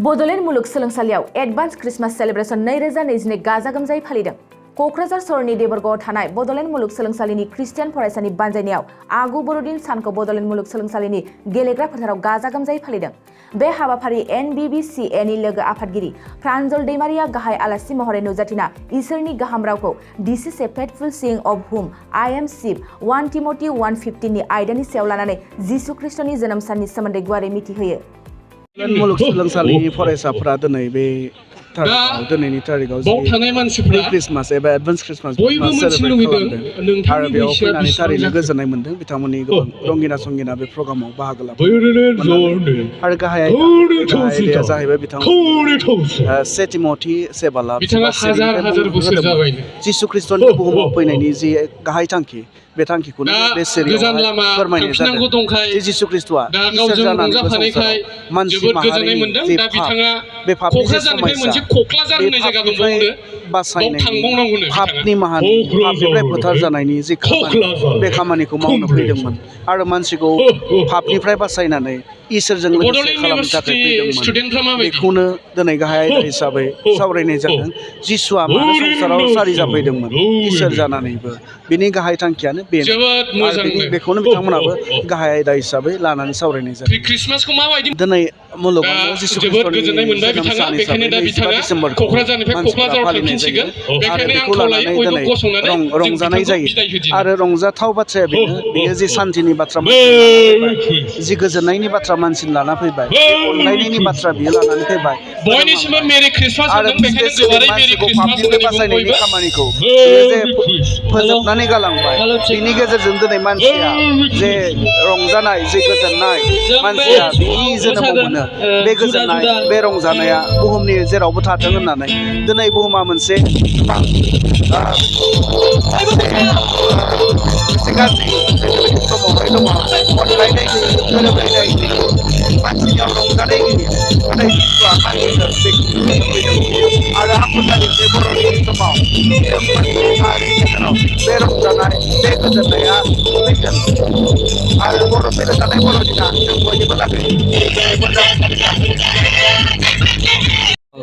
बर'ल मुलुगसोलोंसालियाव advance Christmas celebration 2022 गाजा गोमजायै फालिदों। क'क्राझार सहरनि देबरगावआव थानाय बर'ल मुलुगसोलोंसालिनि खृष्टियान फरायसानि बानजायनायाव आगु बर'दिन सानखौ बर'ल मुलुगसोलोंसालिनि गेलेग्रा फोथाराव गाजा गोमजायै फालिदों। बे हाबाफारि NBBCAनि लोगो आफादगिरि प्रान्जल दैमारिया गाहाय आलासि महरै नुजाथिना इसोरनि गाहाम रावखौ This is a faithful saying of whom I am chief 1 Timothy 1:15 नि आयदानि सायाव लानानै जिसु ख्रिस्टनि जोनोम साननि सोमोन्दै गुवारै मिथिहोयो। मुलुगसोलोंसालिनि फरायसाफोरा दिनै बे दिनैनि तारिखाव क्रिसमास एबा एडभान्स क्रिसमास सेलिब्रेट खालामदों आरो बेयाव फैनानै थारैनो गोजोननाय मोन्दों। बिथांमोननि गोबां रंगिना संगिना बे प्रग्रामाव बाहागो लादों आरो गाहाय आयदाया जाहैबाय बिथांमोन 2 टिमथि 7 जिसु ख्रिस्टनि बुहुमाव फैनायनि जि गाहाय थांखि बे थांखिखौनो बे सिरियाव फोरमायनाय जादों। जिसु ख्रिस्टआ इसोर जानानै संसाराव मानसि माहारिनि जे बे पापनि समस्या बे बासायनायनि पापनि पापनिफ्राय फोथार जानायनि जि खामानि बे खामानिखौ मावनो फैदोंमोन आरो मानसिखौ पापनिफ्राय बासायनानै इसोरजों लोगोसे खालामनो थाखाय फैदोंमोन। बेखौनो दिनै गाहाय आयदा हिसाबै सावरायनाय जादों। जिसुआ मानो संसाराव सारि जाफैदोंमोन इसोर जानानैबो बिनि गाहाय थांखियानो बेनो। बेखौनो बिथांमोनाबो गाहाय आयदा हिसाबै लानानै सावरायनाय जादों। दिनै मुलुगाव जिसु ख्रिस्टनि जोनोम सान हिसाबै 25 डिसेम्बरखौ मानसिफोरा फालिनाय जायो आरो बेखौ लानानै दिनै रंजानाय जायो आरो रंजाथाव बाथ्राया बेयो जे सान्थिनि बाथ्रा जि गोजोननायनि बाथ्रा मानसिनि लाना फैबाय, अनलायनायनि बाथ्रा बियो लानानै फैबाय आरो मानसिखौ पापनिफ्राय बासायनायनि खामानिखौ जे फोजोबनानै गालांबाय। बिनि गेजेरजों दिनै मानसिया जे रंजानाय जे गोजोननाय मानसिया बिनि जोनोमाव मोनो बे गोजोननाय बे रंजानाया बुहुमनि जेरावबो थाथों होननानै दिनै बुहुमा मोनसे समावहाय दङ अनलायनाय गोरोबलायनाय मानसिनियाव रंजानाय आरो आफादारि बे बर'नि समाव बे रंजानाय बे गोजोननाया फैगोन आरो बर' फैबाय थानाय बर'दिना जों बयनिबो लागै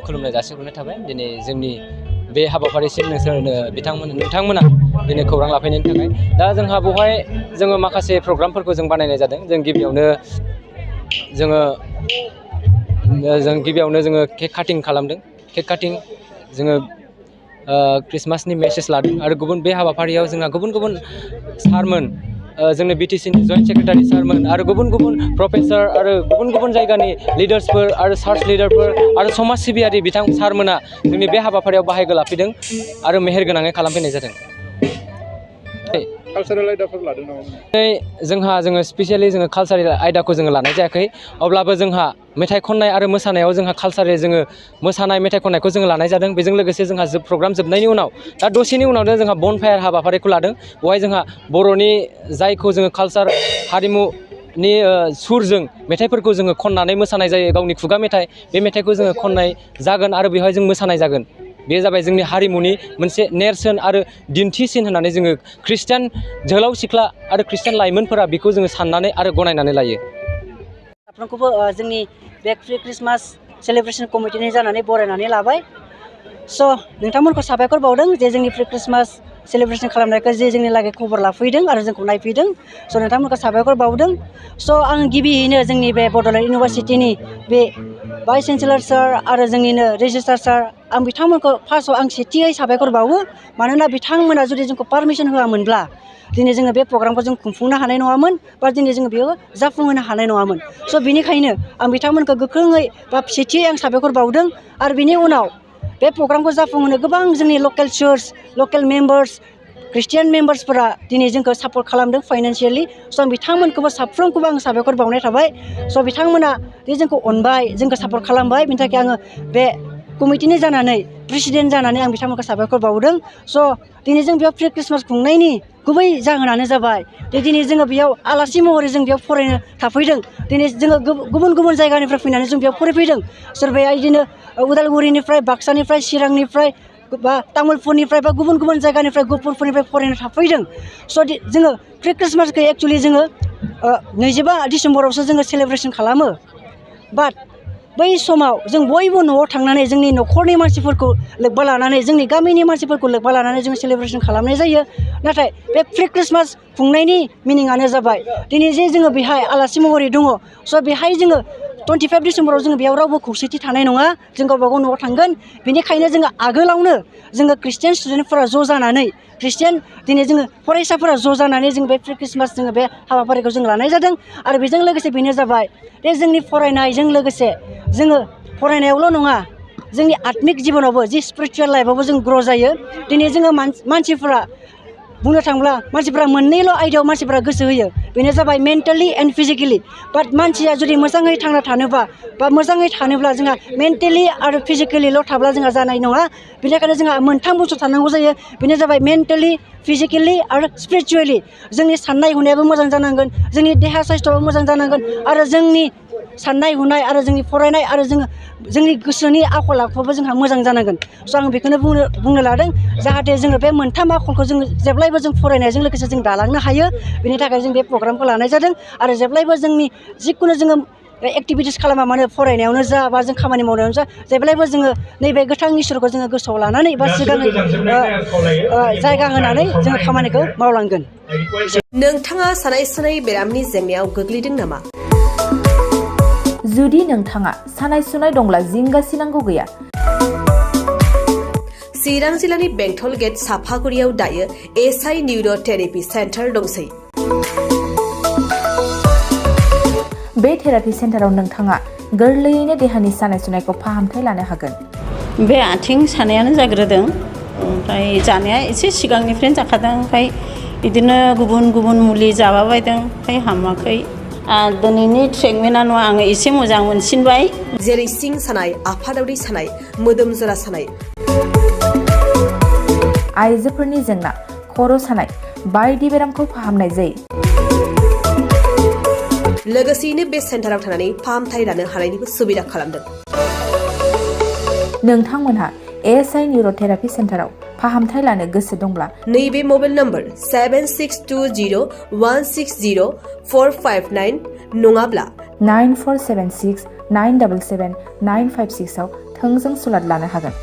खुलुमनाय जासिहरनाय थाबाय। दिनै जोंनि बे हाबाफारिसिम नोंथांमोना दिनै खौरां लाफैनायनि थाखाय। दा जोंहा बेवहाय जोङो माखासे प्रग्रामफोरखौ जों बानायनाय जादों। जों गिबियावनो जोङो केक काटिं खालामदों। केक काटिं जोङो क्रिसमासनि मेसेज लादों आरो बे हाबाफारियाव जोंहा गुबुन सारमोन, जोंनि BTCनि जइन्ट सेक्रेटारि सारमोन आरो गुबुन प्रफेसर आरो गुबुन जायगानि लिडार्सफोर आरो चार्च लिडारफोर आरो समाज सिबियारि बिथां सारमोना जोंनि बे हाबाफारियाव बाहागो लाफैदों आरो मेहेरगोनाङै खालामफैनाय जादों। कालचारेल आयदाफोर लादों नामा? जोङो स्पेसियेलि कालचारेल आयदाखौ जोङो लानाय जायाखै। अब्लाबो जोंहा मेथाइ खननाय आरो मोसानायाव जोंहा कालचारेल जोङो मोसानाय मेथाइ खननायखौ जोङो लानाय जादों। बेजों लोगोसे जोंहा प्रग्राम जोबनायनि उनाव दा दसेनि उनावनो जोंहा बनफायार हाबाफारिखौ लादों। बेवहाय जोंहा बर'नि जायखौ जोङो कालचार हारिमुनि सुरजों मेथाइफोरखौ जोङो खननानै मोसानाय जायो। गावनि खुगा मेथाइ, बे मेथाइखौ जोङो खननाय जागोन आरो बेवहाय जों मोसानाय जागोन। बे जाबाय जोंनि हारिमुनि मोनसे नेरसोन आरो दिन्थिसिन होननानै जोङो खृष्टान जोहोलाव सिख्ला आरो खृष्टान लाइमोनफोरा बेखौ जोङो साननानै आरो गनायनानै लायो। साफ्रोमखौबो जोंनि बे प्रि क्रिसमास सेलिब्रेशन कमिटिनि जानानै बरायनानै लाबाय। नोंथांमोनखौ साबायखर बावदों जे जोंनि प्रि क्रिसमास सेलिब्रेशन खालामनायखौ जे जोंनि लागै खबर लाफैदों आरो जोंखौ नायफैदों। नोंथांमोनखौ साबायखर बावदों। आं गिबियैनो जोंनि बे बर'ल इउनिभारसिटिनि बे भाइस चेन्सेलर सार आरो जोंनिनो रेजिस्ट्रार सार आं बिथांमोनखौ फार्स्टआव आं सेथियै साबायखर बावो। मानोना बिथांमोना जुदि जोंखौ पारमिसन होआमोनब्ला दिनै जोङो बे प्रग्रामखौ जों खुंफुंनो हानाय नङामोन बा दिनै जोङो बेयाव जाफुंहोनो हानाय नङामोन। बेनिखायनो आं बिथांमोनखौ गोख्रोङै बा सेथियै आं साबायखर बावदों। आरो बिनि उनाव बे प्रग्रामखौ जाफुंहोनो गोबां जोंनि लकेल चार्च, लकेल मेम्बार्स, खृष्टियान मेम्बार्सफोरा दिनै जोंखौ सापर्ट खालामदों फाइनान्सियेलि। आं बिथांमोनखौबो साफ्रोमखौबो आं साबायखर बावनाय थाबाय। बिथांमोना जोंखौ अनबाय, जोंखौ सापर्ट खालामबाय। बिनि थाखाय आङो बे कमिटिनि जानानै प्रेसिडेन्ट जानानै आं बिथांमोनखौ साबायखर बावदों। दिनै जों बेयाव प्रि क्रिसमास खुंनायनि गुबै जाहोनानो जाबाय दिनै जोङो बेयाव आलासि महरै जों बेयाव फरायनो थाफैदों। दिनै जोङो गुबुन जायगानिफ्राय फैनानै जों बेयाव फरायफैदों। सोरबाया बिदिनो उदालगुरिनिफ्राय, बाक्सानिफ्राय, चिरांनिफ्राय बा तामुलपुरनिफ्राय बा गुबुन जायगानिफ्राय गहपुरफोरनिफ्राय फरायनो थाफैदों। जोङो प्रि क्रिसमासखौ एक्सुवेलि जोङो 25 डिसेम्बरावसो जोङो सेलिब्रेशन खालामो। बाट बै समाव जों बयबो न'आव थांनानै जोंनि न'खरनि मानसिफोरखौ लोब्बा लानानै जोंनि गामिनि मानसिफोरखौ लोब्बा लानानै जों सेलेब्रेसन खालामनाय जायो नाथाय बे प्रि ख्रिस्टमास खुंनायनि मिनिङानो जाबाय दिनै जे जोङो बेहाय आलासि महरै दङ स' बेहाय जोङो 25 डिसेम्बराव जोङो बेयाव रावबो खौसेथि थानाय नङा जों गावबा गाव न'आव थांगोन बेनिखायनो जोङो आगोलावनो जोङो ख्रिस्टियान स्टुडेन्टफोरा ज' जानानै ख्रिस्टियान दिनै जोङो फरायसाफोरा ज' जानानै जों बे प्रि ख्रिस्टमास जोङो बे हाबाफारिखौ जों लानाय जादों आरो बेजों लोगोसे बेनो जाबाय बे जोंनि फरायनायजों लोगोसे जोङो फरायनायावल' नङा जोंनि आत्मिक जिबनावबो जि स्पिरिचुवेल लाइफआवबो जों ग्र' जायो दिनै जोङो मानसिफोरा बुंनो थांब्ला मानसिफोरा मोननैल' आयदायाव मानसिफोरा गोसो होयो बेनो जाबाय मेन्टेलि एन्ड फिजिकेलि बाट मानसिया जुदि मोजाङै थांना थानोबा बा मोजाङै थानोब्ला जोंहा मेन्टेलि आरो फिजिकेलिल' थाब्ला जोंहा जानाय नङा बेनिखायनो जोंहा मोनथाम बुस्थु थानांगौ जायो बेनो जाबाय मेन्टेलि फिजिकेलि आरो स्पिरिचुवेलि जोंनि साननाय हनायाबो मोजां जानांगोन जोंनि देहा साइस्थ'आबो मोजां जानांगोन आरो जोंनि साननाय हनाय आरो जोंनि फरायनाय आरो जोंनि गोसोनि आखल आखुआबो जोंहा मोजां जानांगोन स' आं बेखौनो बुंनो लादों जाहाथे जोङो बे मोनथाम आखलखौ जों जेब्लायबो जों फरायनायजों लोगोसे जों दालांनो हायो बेनि थाखाय जों बे प्रग्रामखौ लानाय जादों आरो जेब्लायबो जोंनि जिखुनु जोङो एक्टिभिटिस खालामा मानो फरायनायावनो जा बा जों खामानि मावनायावनो जा जेब्लायबो जोङो नैबे गोथां इसोरखौ जोङो गोसोआव लानानै बा सिगाङै जायगा होनानै जोङो खामानिखौ मावलांगोन। नोंथाङा सानाय सुनाय बेरामनि जेंनायाव गोग्लैदों नामा? जुदि नोंथाङा सानाय सुनाय दंब्ला जिंगासिनांगौ गैया। चिरां जिल्लानि बेंटल गेट साफागुरियाव दायो एसआइ निउर' थेरापि सेन्टार दंसै। बे थेरापि सेन्टाराव नोंथाङा गोरलैयैनो देहानि सानाय सुनायखौ फाहामथाय लानो हागोन। बे आथिं सानायानो जाग्रोदों ओमफ्राय जानाया एसे सिगांनिफ्रायनो जाखादों ओमफ्राय बिदिनो गुबुन गुबुन मुलि जाबाबायदों ओमफ्राय हामाखै दिनैनि ट्रिटमेन्टआ आङो एसे मोजां मोनसिनबाय। जेरै सिं सानाय आफादावरि सानाय मोदोम जरा सानाय आइजोफोरनि जेंना खर' सानाय बायदि बेरामखौ फाहामनाय जायो। लोगोसेयैनो बे सेन्टाराव थानानै फाहामथाय लानो हानायनिबो सुबिदा खालामदों। नोंथांमोनहा एसआइ निउर' थेरापि सेन्टाराव फाहामथाय लानो गोसो दंब्ला नैबे मबाइल नम्बर 7620160459 नङाब्ला 9476977956 आव थोंजों सुलाद लानो हागोन।